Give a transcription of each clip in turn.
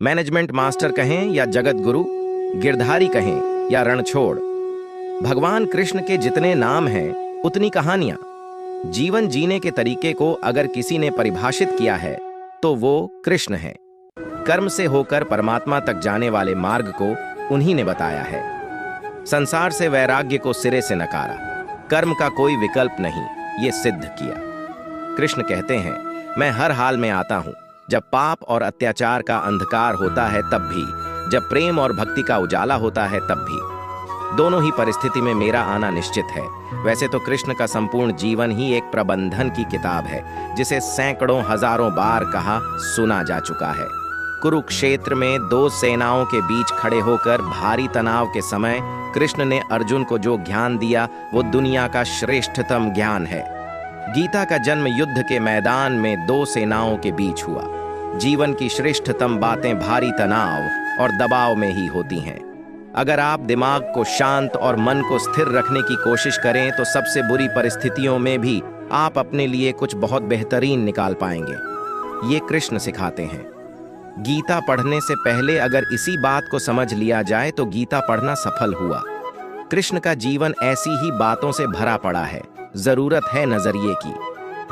Management master कहें या जगत गुरु, गिरधारी कहें या रणछोड़, भगवान कृष्ण के जितने नाम हैं उतनी कहानियां। जीवन जीने के तरीके को अगर किसी ने परिभाषित किया है तो वो कृष्ण है। कर्म से होकर परमात्मा तक जाने वाले मार्ग को उन्हीं ने बताया है। संसार से वैराग्य को सिरे से नकारा, कर्म का कोई विकल्प नहीं, ये सिद्ध किया। कृष्ण कहते हैं, मैं हर हाल में आता हूं, जब पाप और अत्याचार का अंधकार होता है तब भी, जब प्रेम और भक्ति का उजाला होता है तब भी। दोनों ही परिस्थिति में मेरा आना निश्चित है। वैसे तो कृष्ण का संपूर्ण जीवन ही एक प्रबंधन की किताब है, जिसे सैकड़ों हजारों बार कहा सुना जा चुका है। कुरुक्षेत्र में दो सेनाओं के बीच खड़े होकर भारी तनाव के समय कृष्ण ने अर्जुन को जो ज्ञान दिया वो दुनिया का श्रेष्ठतम ज्ञान है। गीता का जन्म युद्ध के मैदान में दो सेनाओं के बीच हुआ। जीवन की श्रेष्ठतम बातें भारी तनाव और दबाव में ही होती हैं। अगर आप दिमाग को शांत और मन को स्थिर रखने की कोशिश करें तो सबसे बुरी परिस्थितियों में भी आप अपने लिए कुछ बहुत बेहतरीन निकाल पाएंगे। ये कृष्ण सिखाते हैं। गीता पढ़ने से पहले अगर इसी बात को समझ लिया जाए तो गीता पढ़ना सफल हुआ। कृष्ण का जीवन ऐसी ही बातों से भरा पड़ा है। जरूरत है नजरिए की।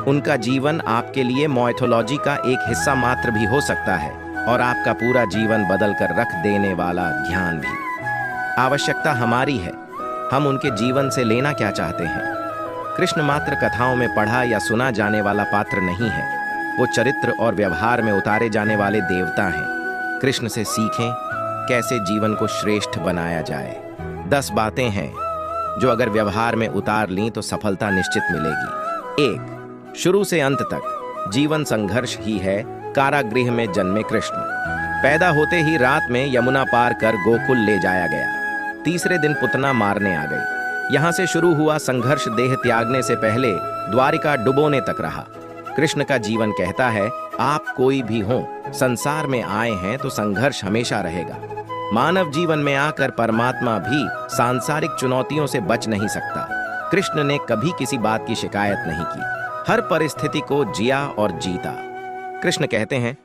उनका जीवन आपके लिए माइथोलॉजी का एक हिस्सा मात्र भी हो सकता है और आपका पूरा जीवन बदल कर रख देने वाला ज्ञान भी। आवश्यकता हमारी है, हम उनके जीवन से लेना क्या चाहते हैं। कृष्ण मात्र कथाओं में पढ़ा या सुना जाने वाला पात्र नहीं है, वो चरित्र और व्यवहार में उतारे जाने वाले देवता हैं। कृष्ण से सीखें कैसे जीवन को श्रेष्ठ बनाया जाए। 10 बातें हैं जो अगर व्यवहार में उतार लीं तो सफलता निश्चित मिलेगी। 1. शुरू से अंत तक जीवन संघर्ष ही है। कारागृह में जन्मे कृष्ण, पैदा होते ही रात में यमुना पार कर गोकुल ले जाया गया। तीसरे दिन पुतना मारने आ गई। यहां से शुरू हुआ संघर्ष देह त्यागने से पहले द्वारिका डुबोने तक रहा। कृष्ण का जीवन कहता है, आप कोई भी हो, संसार में आए हैं तो संघर्ष हमेशा रहेगा। मानव जीवन में आकर परमात्मा भी सांसारिक चुनौतियों से बच नहीं सकता। कृष्ण ने कभी किसी बात की शिकायत नहीं की, हर परिस्थिति को जिया और जीता। कृष्ण कहते हैं,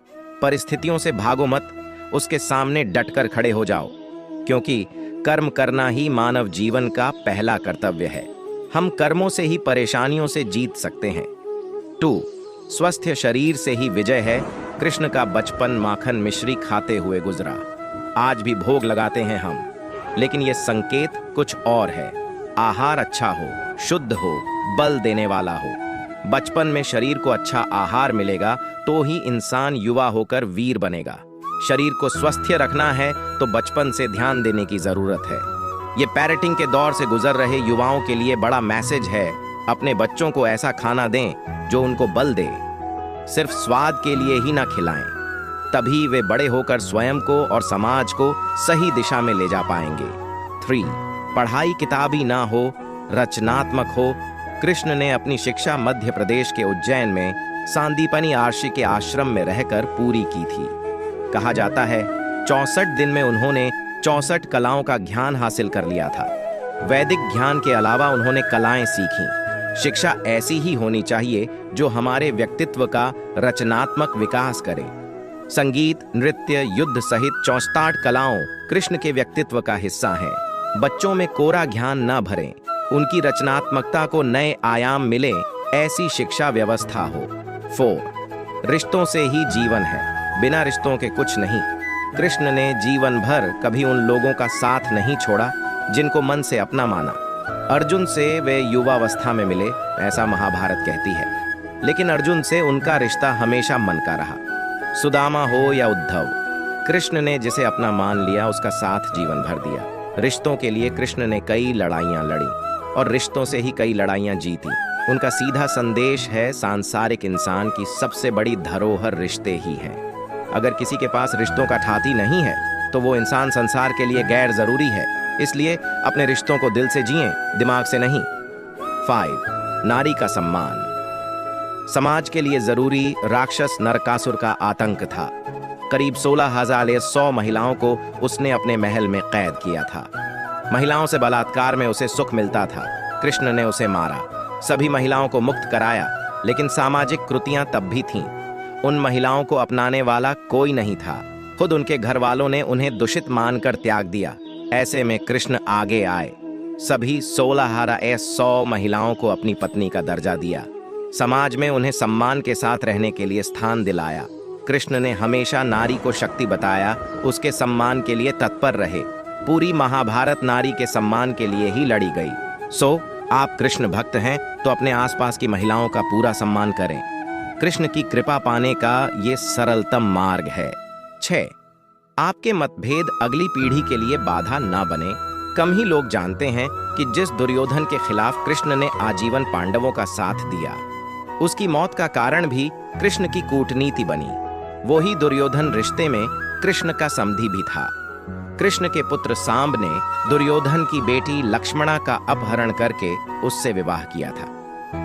परिस्थितियों से भागो मत, उसके सामने डटकर खड़े हो जाओ, क्योंकि कर्म करना ही मानव जीवन का पहला कर्तव्य है। हम कर्मों से ही परेशानियों से जीत सकते हैं। 2. स्वस्थ शरीर से ही विजय है। कृष्ण का बचपन माखन मिश्री खाते हुए गुजरा। आज भी भोग लगाते हैं हम, लेकिन यह संकेत कुछ और है। आहार अच्छा हो, शुद्ध हो, बल देने वाला हो। बचपन में शरीर को अच्छा आहार मिलेगा तो ही इंसान युवा होकर वीर बनेगा। शरीर को स्वस्थ रखना है तो बचपन से ध्यान देने की जरूरत है। ये पेरेंटिंग के दौर से गुजर रहे युवाओं के लिए बड़ा मैसेज है। अपने बच्चों को ऐसा खाना दें जो उनको बल दे। सिर्फ स्वाद के लिए ही ना खिलाएं, तभी वे बड़े होकर स्वयं को और समाज को सही दिशा में ले जा पाएंगे। 3. पढ़ाई किताबी ना हो, रचनात्मक हो। कृष्ण ने अपनी शिक्षा मध्य प्रदेश के उज्जैन में सांदीपनी आर्षि के आश्रम में रहकर पूरी की थी। कहा जाता है 64 दिन में उन्होंने 64 कलाओं का ज्ञान हासिल कर लिया था। वैदिक ज्ञान के अलावा उन्होंने कलाएं सीखीं। शिक्षा ऐसी ही होनी चाहिए जो हमारे व्यक्तित्व का रचनात्मक विकास करे। संगीत, नृत्य, युद्ध सहित 64 कलाओं कृष्ण के व्यक्तित्व का हिस्सा हैं। बच्चों में कोरा ज्ञान न भरें, उनकी रचनात्मकता को नए आयाम मिले, ऐसी शिक्षा व्यवस्था हो। 4. रिश्तों से ही जीवन है, बिना रिश्तों के कुछ नहीं। कृष्ण ने जीवन भर कभी उन लोगों का साथ नहीं छोड़ा जिनको मन से अपना माना। अर्जुन से वे युवावस्था में मिले, ऐसा महाभारत कहती है, लेकिन अर्जुन से उनका रिश्ता हमेशा मन का रहा। सुदामा हो या उद्धव, कृष्ण ने जिसे अपना मान लिया उसका साथ जीवन भर दिया। रिश्तों के लिए कृष्ण ने कई लड़ाइयां लड़ी और रिश्तों से ही कई लड़ाइयां जीती। उनका सीधा संदेश है, सांसारिक इंसान की सबसे बड़ी धरोहर रिश्ते ही हैं। अगर किसी के पास रिश्तों का ठाती नहीं है तो वो इंसान संसार के लिए गैर जरूरी है। इसलिए अपने रिश्तों को दिल से जिएं, दिमाग से नहीं। 5. नारी का सम्मान। समाज के लिए जरूरी राक्षस नरकासुर का आतंक था। करीब 16,100 महिलाओं को उसने अपने महल में कैद किया था। महिलाओं से बलात्कार में उसे सुख मिलता था। कृष्ण ने उसे मारा, सभी महिलाओं को मुक्त कराया, लेकिन सामाजिक कृतियां तब भी थीं। उन महिलाओं को अपनाने वाला कोई नहीं था। खुद उनके घर वालों ने उन्हें दूषित मानकर त्याग दिया। ऐसे में कृष्ण आगे आए, सभी 16,100 महिलाओं को अपनी पत्नी का दर्जा दिया, समाज में उन्हें सम्मान के साथ रहने के लिए स्थान दिलाया। कृष्ण ने हमेशा नारी को शक्ति बताया, उसके सम्मान के लिए तत्पर रहे। पूरी महाभारत नारी के सम्मान के लिए ही लड़ी गई। सो आप कृष्ण भक्त हैं तो अपने आसपास की महिलाओं का पूरा सम्मान करें। कृष्ण की कृपा पाने का ये सरलतम मार्ग है। 6. आपके मतभेद अगली पीढ़ी के लिए बाधा ना बने। कम ही लोग जानते हैं कि जिस दुर्योधन के खिलाफ कृष्ण ने आजीवन पांडवों का साथ दिया, उसकी मौत का कारण भी कृष्ण की कूटनीति बनी। वही दुर्योधन रिश्ते में कृष्ण का समधी भी था। कृष्ण के पुत्र सांब ने दुर्योधन की बेटी लक्ष्मणा का अपहरण करके उससे विवाह किया था,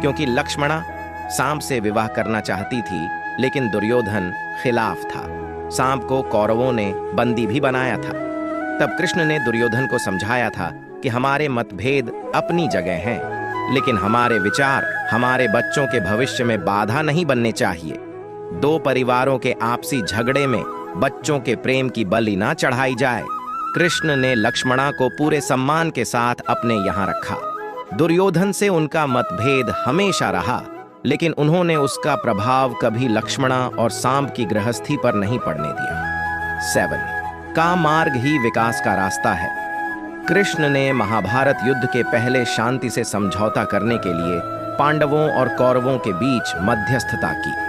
क्योंकि लक्ष्मणा सांब से विवाह करना चाहती थी, लेकिन दुर्योधन खिलाफ था। सांब को कौरवों ने बंदी भी बनाया था। तब कृष्ण ने दुर्योधन को समझाया था कि हमारे मतभेद अपनी जगह हैं, लेकिन हमारे विचार हमारे बच्चों के भविष्य में बाधा नहीं बनने चाहिए। दो परिवारों के आपसी झगड़े में बच्चों के प्रेम की बलि ना चढ़ाई जाए। कृष्ण ने लक्ष्मणा को पूरे सम्मान के साथ अपने यहाँ रखा। दुर्योधन से उनका मतभेद हमेशा रहा, लेकिन उन्होंने उसका प्रभाव कभी लक्ष्मणा और सांब की गृहस्थी पर नहीं पड़ने दिया। 7. का मार्ग ही विकास का रास्ता है। कृष्ण ने महाभारत युद्ध के पहले शांति से समझौता करने के लिए पांडवों और कौरवों के बीच मध्यस्थता की।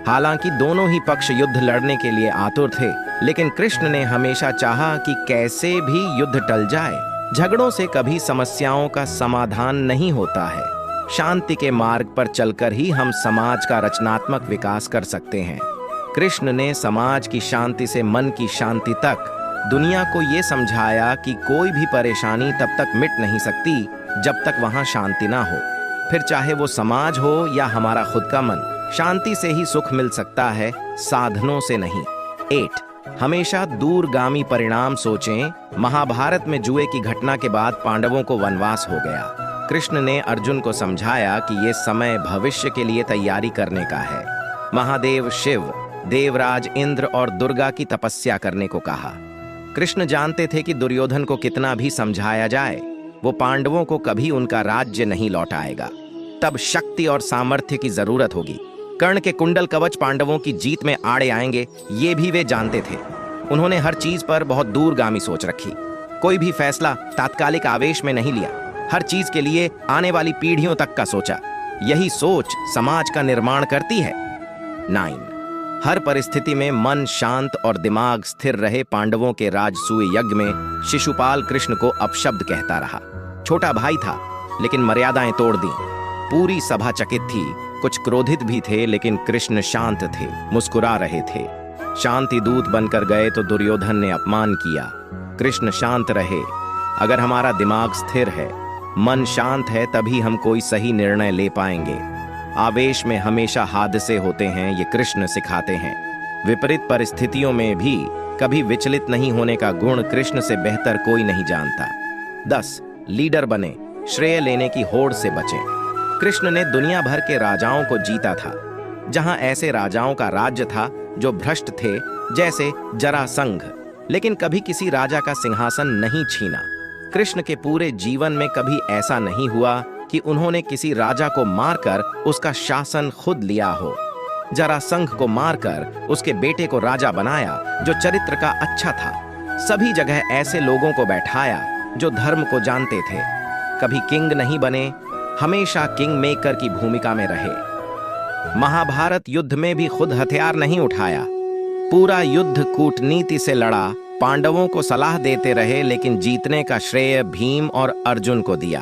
हालांकि दोनों ही पक्ष युद्ध लड़ने के लिए आतुर थे, लेकिन कृष्ण ने हमेशा चाहा कि कैसे भी युद्ध टल जाए। झगड़ों से कभी समस्याओं का समाधान नहीं होता है। शांति के मार्ग पर चलकर ही हम समाज का रचनात्मक विकास कर सकते हैं। कृष्ण ने समाज की शांति से मन की शांति तक दुनिया को ये समझाया कि कोई भी परेशानी तब तक मिट नहीं सकती जब तक वहां शांति ना हो। फिर चाहे वो समाज हो या हमारा खुद का मन, शांति से ही सुख मिल सकता है, साधनों से नहीं। 8. हमेशा दूरगामी परिणाम सोचें। महाभारत में जुए की घटना के बाद पांडवों को वनवास हो गया। कृष्ण ने अर्जुन को समझाया कि ये समय भविष्य के लिए तैयारी करने का है। महादेव शिव, देवराज इंद्र और दुर्गा की तपस्या करने को कहा। कृष्ण जानते थे कि दुर्योधन को कितना भी समझाया जाए, वो पांडवों को कभी उनका राज्य नहीं लौटाएगा। तब शक्ति और सामर्थ्य की जरूरत होगी। कर्ण के कुंडल कवच पांडवों की जीत में आड़े आएंगे, ये भी वे जानते थे। उन्होंने हर चीज पर बहुत दूरगामी सोच रखी। कोई भी फैसला तात्कालिक आवेश में नहीं लिया, हर चीज के लिए आने वाली पीढ़ियों तक का सोचा। यही सोच समाज का निर्माण करती है। 9. हर परिस्थिति में मन शांत और दिमाग स्थिर रहे। पांडवों के राजसूय यज्ञ में शिशुपाल कृष्ण को अपशब्द कहता रहा। छोटा भाई था, लेकिन मर्यादाएं तोड़ दी। पूरी सभा चकित थी, कुछ क्रोधित भी थे, लेकिन कृष्ण शांत थे, मुस्कुरा रहे थे। शांति दूत बनकर गए तो दुर्योधन ने अपमान किया। कृष्ण शांत रहे। अगर हमारा दिमाग स्थिर है, मन शांत है, तभी हम कोई सही निर्णय ले पाएंगे। आवेश में हमेशा हादसे होते हैं, ये कृष्ण सिखाते हैं। विपरीत परिस्थितियों में भी कभी विचलित नहीं होने का गुण कृष्ण से बेहतर कोई नहीं जानता। 10. लीडर बने, श्रेय लेने की होड़ से बचें। कृष्ण ने दुनिया भर के राजाओं को जीता था। जहां ऐसे राजाओं का राज्य था जो भ्रष्ट थे, जैसे जरासंघ, लेकिन कभी किसी राजा का सिंहासन नहीं छीना। कृष्ण के पूरे जीवन में कभी ऐसा नहीं हुआ कि उन्होंने किसी राजा को मारकर उसका शासन खुद लिया हो। जरासंघ को मारकर उसके बेटे को राजा बनाया, जो चरित्र का अच्छा था। सभी जगह ऐसे लोगों को बैठाया जो धर्म को जानते थे। कभी किंग नहीं बने, हमेशा किंग मेकर की भूमिका में रहे। महाभारत युद्ध में भी खुद हथियार नहीं उठाया, पूरा युद्ध कूटनीति से लड़ा। पांडवों को सलाह देते रहे, लेकिन जीतने का श्रेय भीम और अर्जुन को दिया।